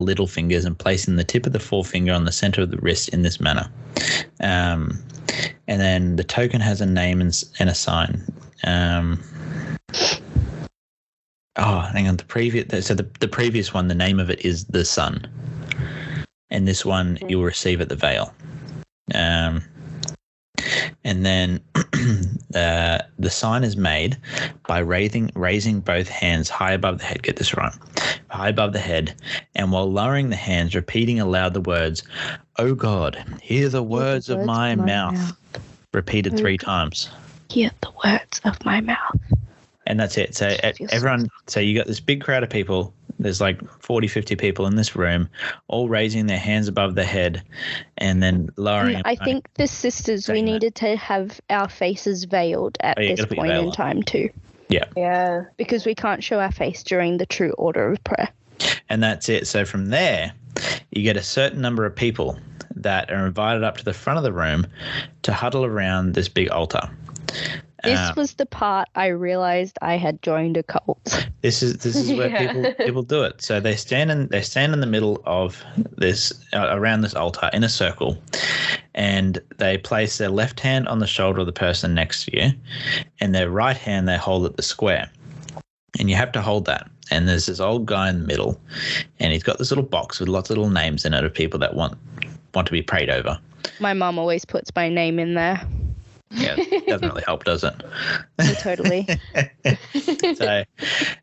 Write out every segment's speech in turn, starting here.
little fingers and placing the tip of the forefinger on the center of the wrist in this manner. And then the token has a name and a sign. Hang on. The previous one, the name of it is the sun. And this one you'll receive at the veil. And then the sign is made by raising both hands high above the head. Get this right. High above the head. And while lowering the hands, repeating aloud the words, "Oh God, hear the words of my mouth." Repeated 3 times. Hear the words of my mouth. And that's it. So everyone, so you got this big crowd of people. There's like 40, 50 people in this room, all raising their hands above their head and then lowering. And I think the sisters, we needed to have our faces veiled at this point in time too. Yeah. Yeah. Because we can't show our face during the true order of prayer. And that's it. So from there, you get a certain number of people that are invited up to the front of the room to huddle around this big altar. This was the part I realized I had joined a cult. This is where people do it. So they stand in the middle of this around this altar in a circle, and they place their left hand on the shoulder of the person next to you, and their right hand they hold at the square, and you have to hold that. And there's this old guy in the middle, and he's got this little box with lots of little names in it of people that want to be prayed over. My mum always puts my name in there. Yeah, it doesn't really help, does it? Oh, totally.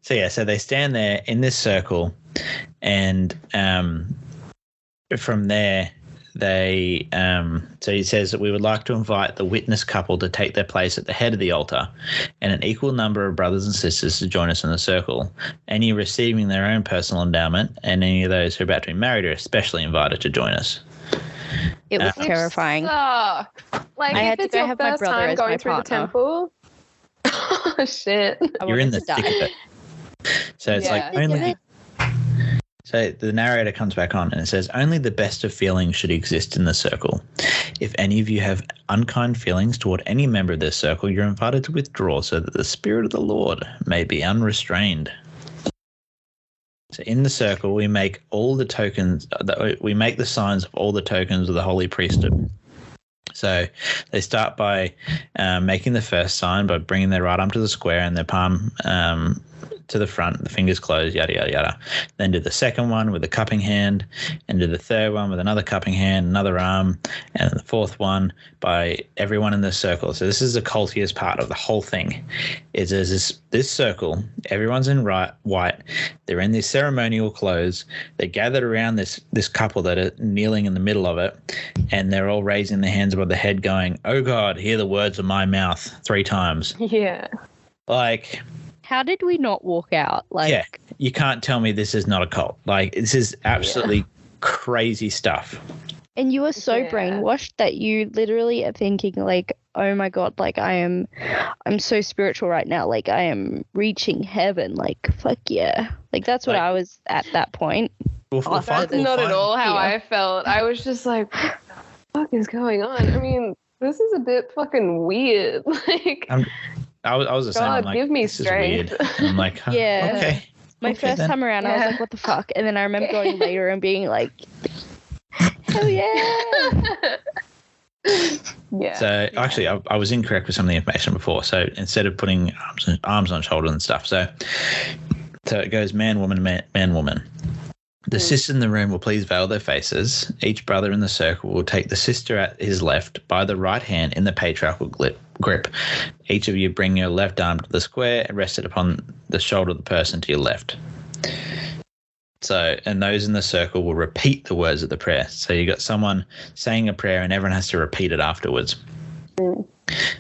So they stand there in this circle, and from there they so he says that we would like to invite the witness couple to take their place at the head of the altar, and an equal number of brothers and sisters to join us in the circle. Any receiving their own personal endowment, and any of those who are about to be married are especially invited to join us. It was terrifying. Sucks. Like, I had if it's to go your have my first brother time as going my through partner. the temple. Oh, shit. You're in the thick of it. So it's like only. So the narrator comes back on and it says, only the best of feelings should exist in the circle. If any of you have unkind feelings toward any member of this circle, you're invited to withdraw so that the Spirit of the Lord may be unrestrained. So in the circle, we make all the tokens, we make the signs of all the tokens of the holy priesthood. So they start by making the first sign by bringing their right arm to the square and their palm to the front, the fingers closed, yada, yada, yada. Then do the second one with the cupping hand, and do the third one with another cupping hand, another arm, and the fourth one by everyone in the circle. So this is the cultiest part of the whole thing. Is there's this circle, everyone's in white, they're in these ceremonial clothes, they're gathered around this couple that are kneeling in the middle of it, and they're all raising their hands above their head going, "Oh God, hear the words of my mouth," 3 times. Yeah. Like... How did we not walk out? Like, yeah, you can't tell me this is not a cult. Like, this is absolutely crazy stuff. And you are so brainwashed that you literally are thinking like, oh my God, like I'm so spiritual right now. Like I am reaching heaven. Like, fuck yeah. Like that's what I was at that point. That's not at all how I felt. I was just like, what the fuck is going on? I mean, this is a bit fucking weird. Like... I was the same. God, I'm like, give me this strength. is weird. And I'm like, Yeah. Okay. My first time around, I was like, what the fuck? And then I remember going later and being like, hell yeah. Yeah. So actually, I was incorrect with some of the information before. So instead of putting arms on shoulders and stuff, so it goes man, woman, man, woman. The sisters in the room will please veil their faces. Each brother in the circle will take the sister at his left by the right hand in the patriarchal grip. Each of you bring your left arm to the square and rest it upon the shoulder of the person to your left. So, and those in the circle will repeat the words of the prayer. So you got someone saying a prayer and everyone has to repeat it afterwards.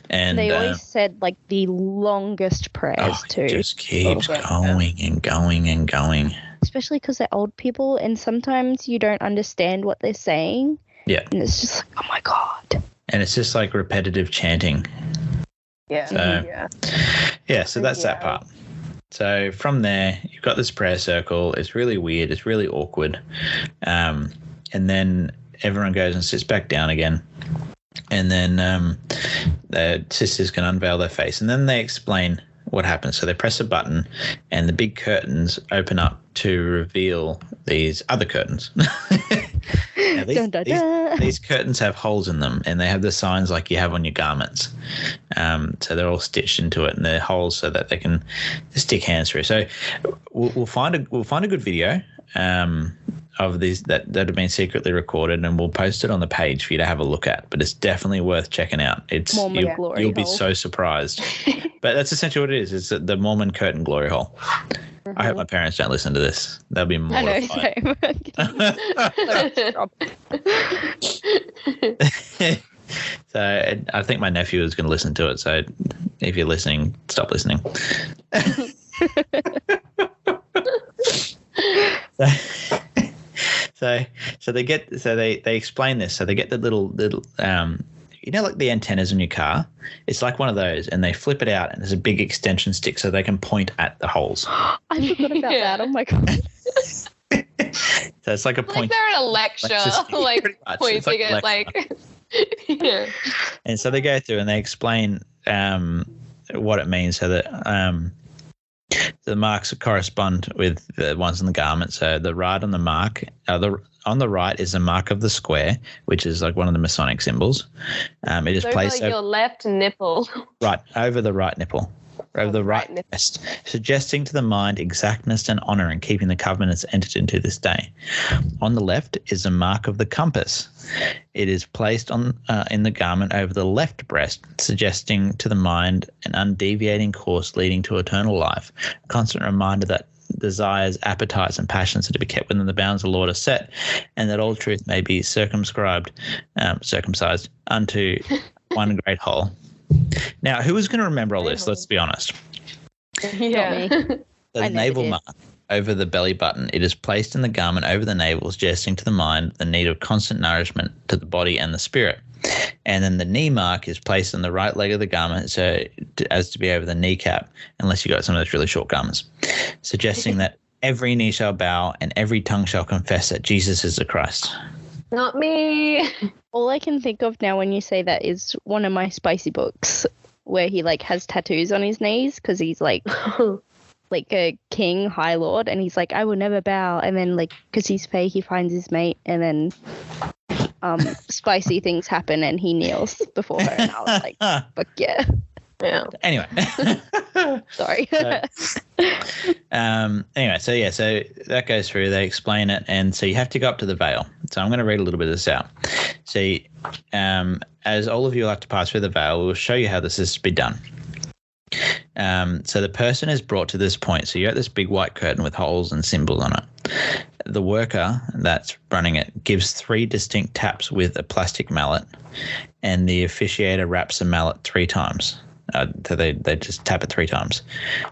And they always said like the longest prayers too. It just keeps going and going and going. Especially because they're old people and sometimes you don't understand what they're saying. Yeah. And it's just like, oh my God. And it's just like repetitive chanting. Yeah. So that's that part. So from there, you've got this prayer circle. It's really weird. It's really awkward. And then everyone goes and sits back down again. And then the sisters can unveil their face. And then they explain what happens. So they press a button and the big curtains open up to reveal these other curtains. Now, these curtains have holes in them, and they have the signs like you have on your garments. So they're all stitched into it, and they're holes so that they can stick hands through. So we'll find a good video of these that have been secretly recorded, and we'll post it on the page for you to have a look at. But it's definitely worth checking out. You'll be so surprised. But that's essentially what it is. It's the Mormon curtain glory hole. Mm-hmm. I hope my parents don't listen to this. They'll be mortified. So I think my nephew is going to listen to it. So if you're listening, stop listening. So they explain this. So they get the little like the antennas in your car. It's like one of those, and they flip it out, and there's a big extension stick so they can point at the holes. I forgot about that. Oh my god. So it's like a point. Like they're in a lecture, like pointing at like. Yeah. And so they go through and they explain what it means, so that the marks correspond with the ones in the garment. So the right on the mark, on the right is the mark of the square, which is like one of the Masonic symbols. It is placed over your left nipple. Right, over the right nipple. Over the right breast, suggesting to the mind exactness and honor in keeping the covenants entered into this day. On the left is a mark of the compass. It is placed on in the garment over the left breast, suggesting to the mind an undeviating course leading to eternal life. A constant reminder that desires, appetites, and passions are to be kept within the bounds the Lord has set, and that all truth may be circumcised unto one great whole. Now, who is going to remember all this? Let's be honest. Yeah. The navel mark over the belly button, it is placed in the garment over the navel, suggesting to the mind the need of constant nourishment to the body and the spirit. And then the knee mark is placed on the right leg of the garment, so as to be over the kneecap, unless you got some of those really short garments, suggesting that every knee shall bow and every tongue shall confess that Jesus is the Christ. Not me. All I can think of now when you say that is one of my spicy books where he like has tattoos on his knees because he's like a king, high lord, and he's like, I will never bow. And then like because he's fey, he finds his mate, and then spicy things happen and he kneels before her. And I was like, fuck yeah. Yeah. Anyway. Sorry. Anyway, so that goes through, they explain it, and so you have to go up to the veil. So I'm going to read a little bit of this out. So as all of you will have to pass through the veil, we'll show you how this is to be done. So the person is brought to this point. So you're at this big white curtain with holes and symbols on it. The worker that's running it gives 3 distinct taps with a plastic mallet, and the officiator wraps the mallet 3 times. So they just tap it 3 times.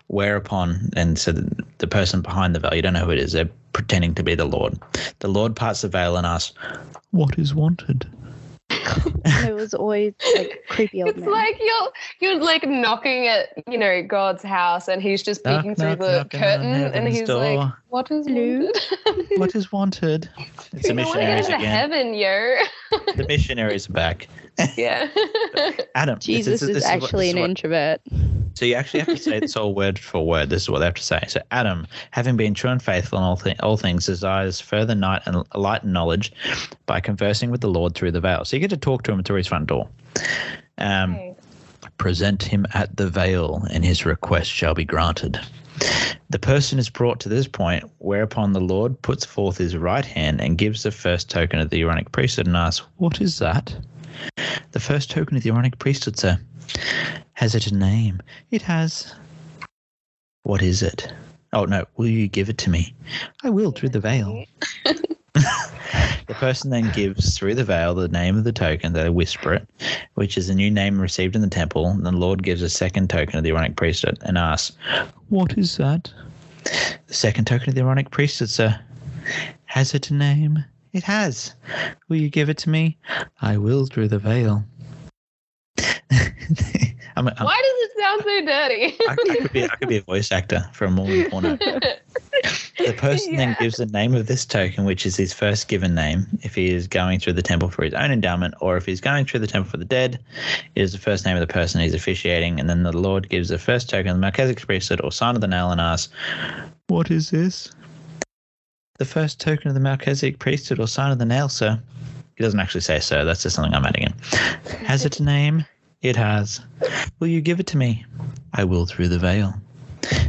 Whereupon, and so the person behind the veil, you don't know who it is, they're pretending to be the Lord. The Lord parts the veil and asks, "What is wanted?" It was always like creepy old man. It's like you're like knocking at God's house, and he's just peeking through the curtain, and he's door. Like, "What is wanted?" What is wanted? It's the missionaries again. Heaven, yo. The missionaries are back. Yeah. Adam, Jesus is actually an introvert. So you actually have to say this all word for word. This is what they have to say. So Adam, having been true and faithful in all things, desires further light and knowledge by conversing with the Lord through the veil. So you get to talk to him through his front door. Okay. Present him at the veil, and his request shall be granted. The person is brought to this point, whereupon the Lord puts forth his right hand and gives the first token of the Aaronic priesthood and asks, "What is that?" The first token of the Aaronic priesthood, sir. Has it a name? It has. What is it? Oh, no. Will you give it to me? I will, through the veil. The person then gives through the veil the name of the token, they whisper it, which is a new name received in the temple. And the Lord gives a second token of the Aaronic priesthood and asks, "What is that?" The second token of the Aaronic priesthood, sir. Has it a name? It has. Will you give it to me? I will, through the veil. Why does it sound so dirty? I could be a voice actor for a Mormon porno. The person then gives the name of this token, which is his first given name, if he is going through the temple for his own endowment, or if he's going through the temple for the dead, it is the first name of the person he's officiating, and then the Lord gives the first token of the Melchizedek priesthood or sign of the nail and asks, "What is this?" "The first token of the Melchizedek priesthood or sign of the nail, sir." He doesn't actually say sir, that's just something I'm adding in. "Has it a name?" "It has." "Will you give it to me?" "I will through the veil."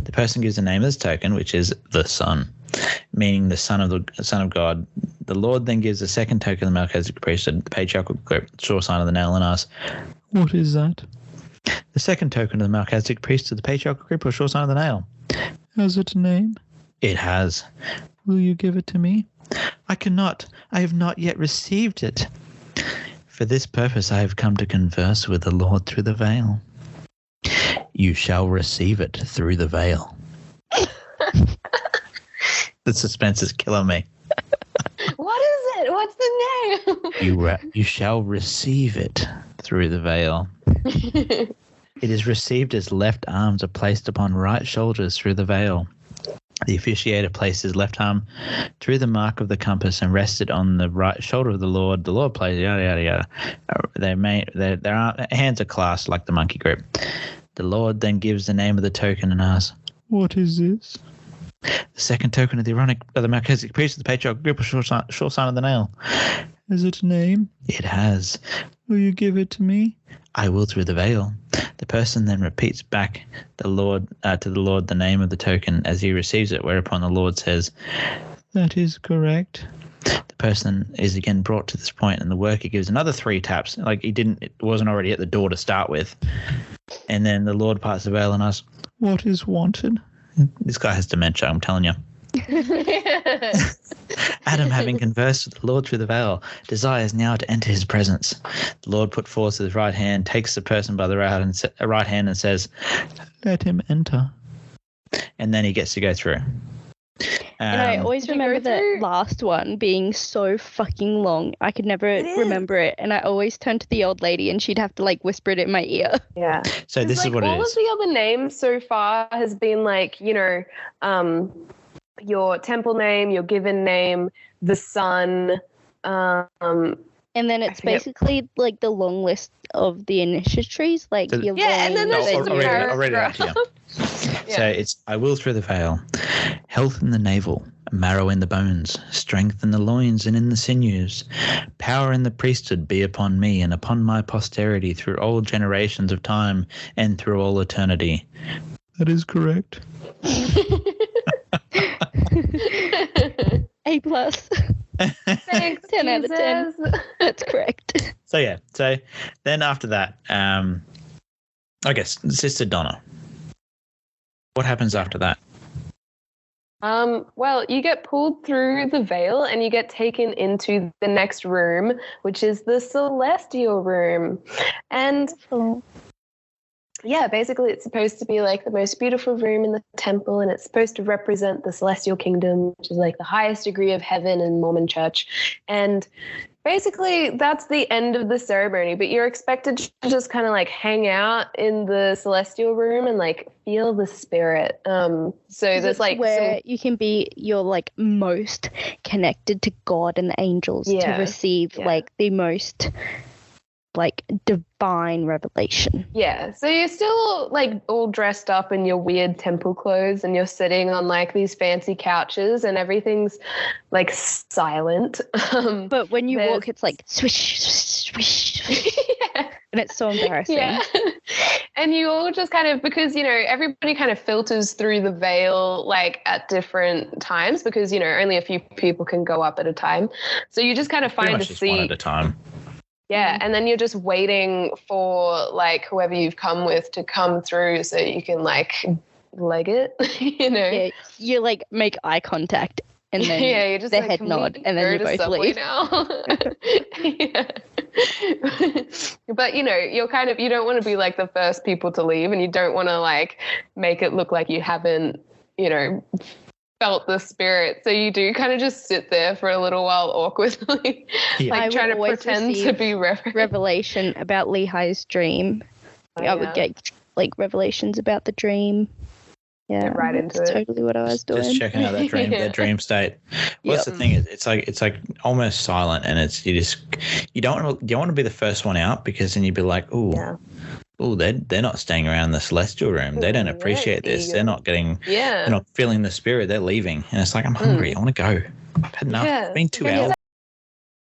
The person gives the name of this token, which is the Son, meaning the Son of God. The Lord then gives the second token of the Melchizedek priesthood, the patriarchal group, sure sign of the nail, and asks, "What is that?" "The second token of the Melchizedek priesthood, the patriarchal group, or sure sign of the nail." "Has it a name?" "It has." "Will you give it to me?" "I cannot. I have not yet received it. For this purpose I have come to converse with the Lord through the veil." "You shall receive it through the veil." The suspense is killing me. What is it? What's the name? You shall receive it through the veil. It is received as left arms are placed upon right shoulders through the veil. The officiator placed his left arm through the mark of the compass and rested on the right shoulder of the Lord. The Lord plays yada yada yada. Their hands are clasped like the monkey grip. The Lord then gives the name of the token and asks, "What is this?" "The second token of the Melchizedek priest of the patriarchal group, or sure sign of the nail." "Has it a name?" "It has." "Will you give it to me?" "I will through the veil." The person then repeats back to the Lord the name of the token as he receives it, whereupon the Lord says, "That is correct." The person is again brought to this point, and the worker gives another 3 taps, like it wasn't already at the door to start with. And then the Lord parts the veil and asks, "What is wanted?" This guy has dementia, I'm telling you. Adam, having conversed with the Lord through the veil, desires now to enter his presence. The Lord put forth his right hand, takes the person by the right hand and says, "Let him enter." And then he gets to go through. And I always remember the last one being so fucking long. I could never remember it. And I always turned to the old lady and she'd have to like whisper it in my ear. Yeah. So this is what it is. All of the other names so far has been like, your temple name, your given name, the Son. And then it's basically like the long list of the initiatories. Like and then there's just a paragraph. I'll read it out to you. Yeah. So it's, "I will through the veil, health in the navel, marrow in the bones, strength in the loins and in the sinews, power in the priesthood be upon me and upon my posterity through all generations of time and through all eternity." That is correct. A+. Thanks, 10 out of 10. That's correct. So yeah. So then after that, I guess Sister Donna. What happens after that? Well, you get pulled through the veil and you get taken into the next room, which is the celestial room. And yeah, basically it's supposed to be like the most beautiful room in the temple, and it's supposed to represent the celestial kingdom, which is like the highest degree of heaven in Mormon church. And basically that's the end of the ceremony, but you're expected to just kind of like hang out in the celestial room and like feel the spirit. So there's like where you can be your like most connected to God and the angels to receive like the most like divine revelation. Yeah, so you're still like all dressed up in your weird temple clothes and you're sitting on like these fancy couches and everything's like silent. But when you walk, it's like swish, swish, swish. Yeah. And it's so embarrassing. Yeah. And you all just kind of, because, everybody kind of filters through the veil like at different times because, only a few people can go up at a time. So you just kind of find a seat. One at a time. Yeah, and then you're just waiting for like whoever you've come with to come through so you can like leg it, Yeah, you like make eye contact and then you just the like, head nod and then you both leave. Now. Yeah. But you're kind of, you don't want to be like the first people to leave, and you don't want to like make it look like you haven't, felt the spirit, so you do kind of just sit there for a little while awkwardly, like trying to pretend to be revelation about Lehi's dream. I would get like revelations about the dream. Yeah, get right into that's it. Totally what I was doing. Just checking out that dream, that dream state. Well, that's the thing. It's like almost silent, and you don't want to be the first one out, because then you'd be like, oh, they're not staying around the celestial room. They don't appreciate this. They're not getting. They're not feeling the spirit. They're leaving, and it's like, I'm hungry. I want to go. I've had enough. It's been 2 hours.